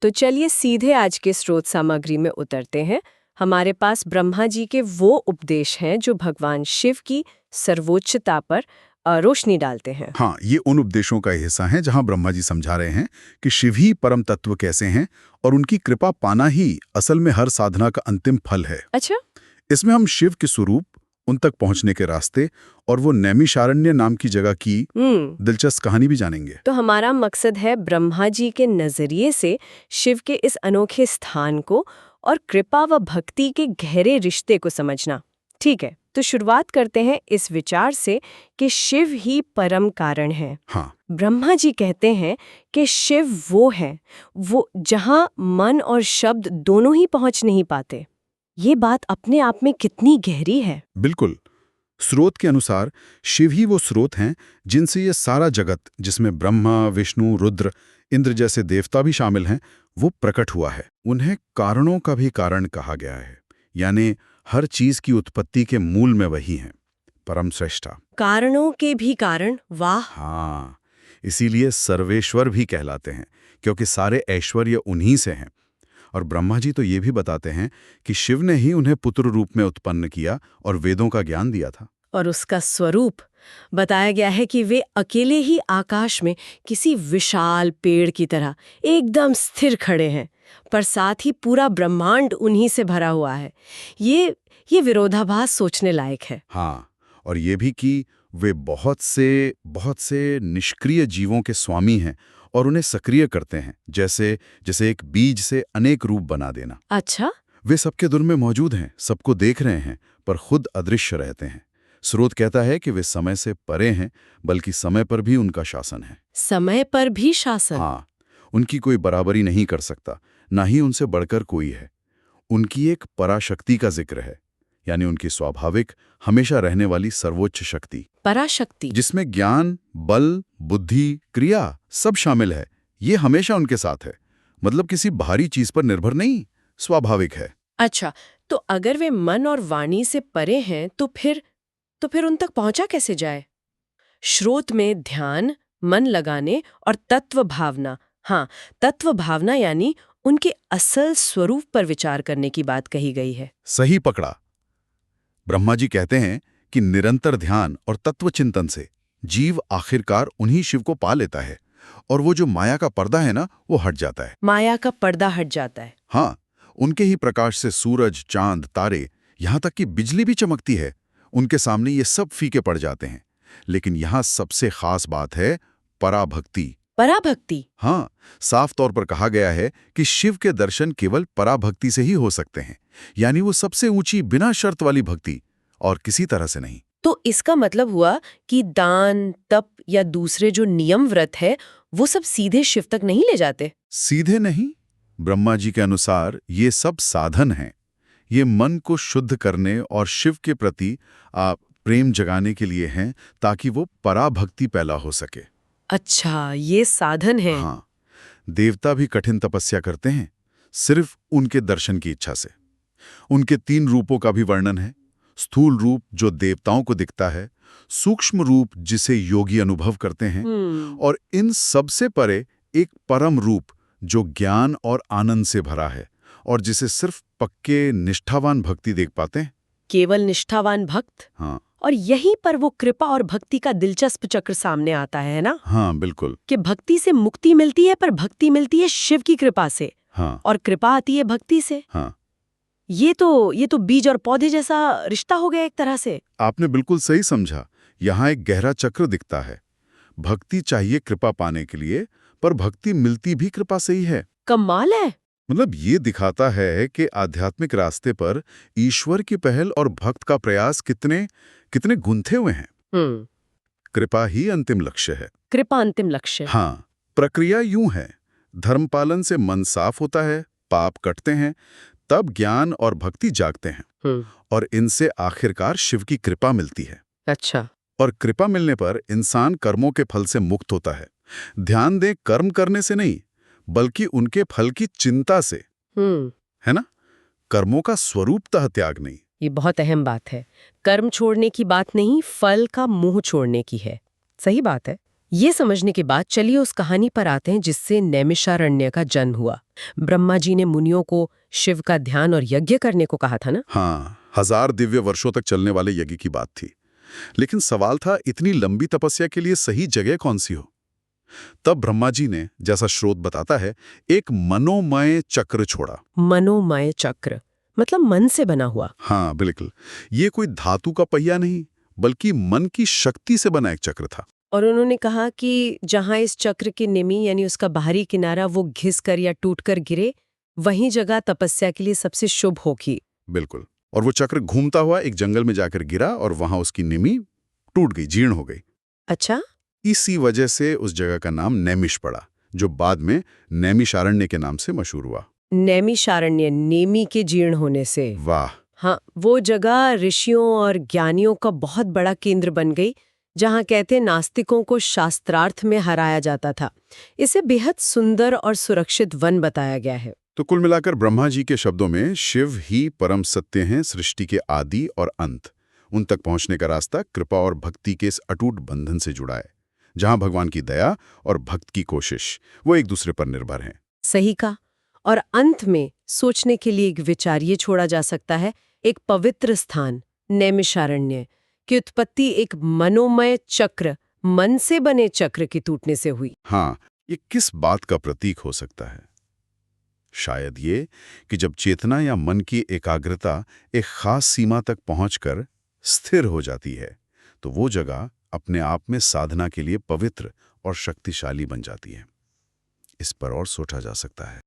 तो चलिए सीधे आज के स्रोत सामग्री में उतरते हैं। हमारे पास ब्रह्मा जी के वो उपदेश हैं जो भगवान शिव की सर्वोच्चता पर रोशनी डालते हैं। हाँ, ये उन उपदेशों का हिस्सा है जहां ब्रह्मा जी समझा रहे हैं कि शिव ही परम तत्व कैसे हैं और उनकी कृपा पाना ही असल में हर साधना का अंतिम फल है। अच्छा। इसमें हम शिव के स्वरूप, उन तक पहुंचने के रास्ते और वो नैमिषारण्य नाम की जगह की दिलचस्प कहानी भी जानेंगे। तो हमारा मकसद है ब्रह्मा जी के नजरिए से शिव के इस अनोखे स्थान को और कृपा व भक्ति के गहरे रिश्ते को समझना। ठीक है, तो शुरुआत करते हैं इस विचार से कि शिव ही परम कारण है। हाँ, ब्रह्मा जी कहते हैं कि शिव वो है, वो जहां मन और शब्द दोनों ही पहुंच नहीं पाते। ये बात अपने आप में कितनी गहरी है। बिल्कुल। स्रोत के अनुसार शिव ही वो स्रोत हैं जिनसे ये सारा जगत, जिसमें ब्रह्मा, विष्णु, रुद्र, इंद्र जैसे देवता भी शामिल हैं, वो प्रकट हुआ है। उन्हें कारणों का भी कारण कहा गया है, यानी हर चीज की उत्पत्ति के मूल में वही हैं, परम श्रेष्ठा। कारणों के भी कारण, वाह। हाँ, इसीलिए सर्वेश्वर भी कहलाते हैं, क्योंकि सारे ऐश्वर्य उन्हीं से हैं। और ब्रह्मा जी तो ये भी बताते हैं कि शिव ने ही उन्हें पुत्र रूप में उत्पन्न किया और वेदों का ज्ञान दिया था। और उसका स्वरूप बताया गया है कि वे अकेले ही आकाश में किसी विशाल पेड़ की तरह एकदम स्थिर खड़े हैं, पर साथ ही पूरा ब्रह्मांड उन्हीं से भरा हुआ है। ये विरोधाभास सोचने लायक है। हाँ, और ये भी कि वे बहुत से निष्क्रिय जीवों के स्वामी हैं और उन्हें सक्रिय करते हैं, जैसे जैसे एक बीज से अनेक रूप बना देना। अच्छा। वे सबके धुन में मौजूद हैं, सबको देख रहे हैं, पर खुद अदृश्य रहते हैं। स्रोत कहता है कि वे समय से परे हैं, बल्कि समय पर भी उनका शासन है। समय पर भी शासन। हाँ, उनकी कोई बराबरी नहीं कर सकता, ना ही उनसे बढ़कर कोई है। उनकी एक पराशक्ति का जिक्र है, यानी उनकी स्वाभाविक, हमेशा रहने वाली सर्वोच्च शक्ति, पराशक्ति, जिसमें ज्ञान, बल, बुद्धि, क्रिया सब शामिल है। ये हमेशा उनके साथ है, मतलब किसी बाहरी चीज पर निर्भर नहीं, स्वाभाविक है। अच्छा, तो अगर वे मन और वाणी से परे हैं तो फिर उन तक पहुंचा कैसे जाए? श्रोत में ध्यान, मन लगाने और तत्व भावना, हाँ, तत्व भावना यानी उनके असल स्वरूप पर विचार करने की बात कही गई है। सही पकड़ा। ब्रह्मा जी कहते हैं कि निरंतर ध्यान और तत्व चिंतन से जीव आखिरकार उन्हीं शिव को पा लेता है, और वो जो माया का पर्दा है ना, वो हट जाता है। माया का पर्दा हट जाता है। हाँ, उनके ही प्रकाश से सूरज, चांद, तारे, यहाँ तक कि बिजली भी चमकती है। उनके सामने ये सब फीके पड़ जाते हैं। लेकिन यहाँ सबसे खास बात है पराभक्ति। पराभक्ति? हाँ, साफ तौर पर कहा गया है कि शिव के दर्शन केवल पराभक्ति से ही हो सकते हैं, यानी वो सबसे ऊंची बिना शर्त वाली भक्ति, और किसी तरह से नहीं। तो इसका मतलब हुआ कि दान, तप या दूसरे जो नियम व्रत है, वो सब सीधे शिव तक नहीं ले जाते? सीधे नहीं। ब्रह्मा जी के अनुसार ये सब साधन हैं। ये मन को शुद्ध करने और शिव के प्रति प्रेम जगाने के लिए हैं, ताकि वो पराभक्ति पैदा हो सके। अच्छा, ये साधन है। हाँ, देवता भी कठिन तपस्या करते हैं, सिर्फ उनके दर्शन की इच्छा से। उनके 3 रूपों का भी वर्णन है। स्थूल रूप जो देवताओं को दिखता है, सूक्ष्म रूप जिसे योगी अनुभव करते हैं, और इन सबसे परे एक परम रूप जो ज्ञान और आनंद से भरा है और जिसे सिर्फ पक्के निष्ठावान भक्ति देख पाते हैं। केवल निष्ठावान भक्त? हाँ। और यहीं पर वो कृपा और भक्ति का दिलचस्प चक्र सामने आता है ना? हाँ, बिल्कुल। कि भक्ति से मुक्ति मिलती है, पर भक्ति मिलती है शिव की कृपा से। हाँ। और कृपा आती है भक्ति से। हाँ। ये तो बीज और पौधे जैसा रिश्ता हो गया एक तरह से। आपने बिल्कुल सही समझा। यहाँ एक गहरा चक्र दिखता है। भक्ति चाहिए कृपा पाने के लिए, पर भक्ति मिलती भी कृपा से ही है। कमाल है। मतलब ये दिखाता है कि आध्यात्मिक रास्ते पर ईश्वर की पहल और भक्त का प्रयास कितने गुंथे हुए हैं। कृपा ही अंतिम लक्ष्य है। कृपा अंतिम लक्ष्य। हाँ, प्रक्रिया यूं है। धर्मपालन से मन साफ होता है, पाप कटते हैं, तब ज्ञान और भक्ति जागते हैं, और इनसे आखिरकार शिव की कृपा मिलती है। अच्छा। और कृपा मिलने पर इंसान कर्मों के फल से मुक्त होता है। ध्यान दें, कर्म करने से नहीं, बल्कि उनके फल की चिंता से, है ना? कर्मों का स्वरूपतः त्याग नहीं। ये बहुत अहम बात है। कर्म छोड़ने की बात नहीं, फल का मुंह छोड़ने की है। सही बात है। ये समझने के बाद चलिए उस कहानी पर आते हैं जिससे नैमिषारण्य का जन्म हुआ। ब्रह्मा जी ने मुनियों को शिव का ध्यान और यज्ञ करने को कहा था ना। हाँ, 1000 दिव्य वर्षों तक चलने वाले यज्ञ की बात थी। लेकिन सवाल था, इतनी लंबी तपस्या के लिए सही जगह कौन सी हो? तब ब्रह्मा जी ने, जैसा स्रोत बताता है, एक मनोमय चक्र छोड़ा। मनोमय चक्र मतलब मन से बना हुआ। हाँ, बिल्कुल। ये कोई धातु का पहिया नहीं, बल्कि मन की शक्ति से बना एक चक्र था। और उन्होंने कहा कि जहां इस चक्र की निमी यानी उसका बाहरी किनारा वो घिस कर या टूट कर गिरे, वहीं जगह तपस्या के लिए सबसे शुभ होगी। बिल्कुल। और वो चक्र घूमता हुआ एक जंगल में जाकर गिरा और वहां उसकी निमी टूट गई, जीर्ण हो गई। अच्छा। इसी वजह से उस जगह का नाम नैमिष पड़ा, जो बाद में नैमिषारण्य के नाम से मशहूर हुआ। नैमिषारण्य, नेमी के जीर्ण होने से। वाह। हाँ, वो जगह ऋषियों और ज्ञानियों का बहुत बड़ा केंद्र बन गई, जहाँ कहते नास्तिकों को शास्त्रार्थ में हराया जाता था। इसे बेहद सुंदर और सुरक्षित वन बताया गया है। तो कुल मिलाकर ब्रह्मा जी के शब्दों में शिव ही परम सत्य हैं, सृष्टि के आदि और अंत। उन तक पहुंचने का रास्ता कृपा और भक्ति के इस अटूट बंधन से जुड़ा है, जहां भगवान की दया और भक्त की कोशिश वो एक दूसरे पर निर्भर हैं। सही कहा। और अंत में सोचने के लिए एक विचार ये छोड़ा जा सकता है, एक पवित्र स्थान नैमिषारण्य की उत्पत्ति एक मनोमय चक्र, मन से बने चक्र की टूटने से हुई। हाँ, ये किस बात का प्रतीक हो सकता है? शायद ये कि जब चेतना या मन की एकाग्रता एक खास सीमा तक पहुंचकर स्थिर हो जाती है, तो वो जगह अपने आप में साधना के लिए पवित्र और शक्तिशाली बन जाती है। इस पर और सोचा जा सकता है।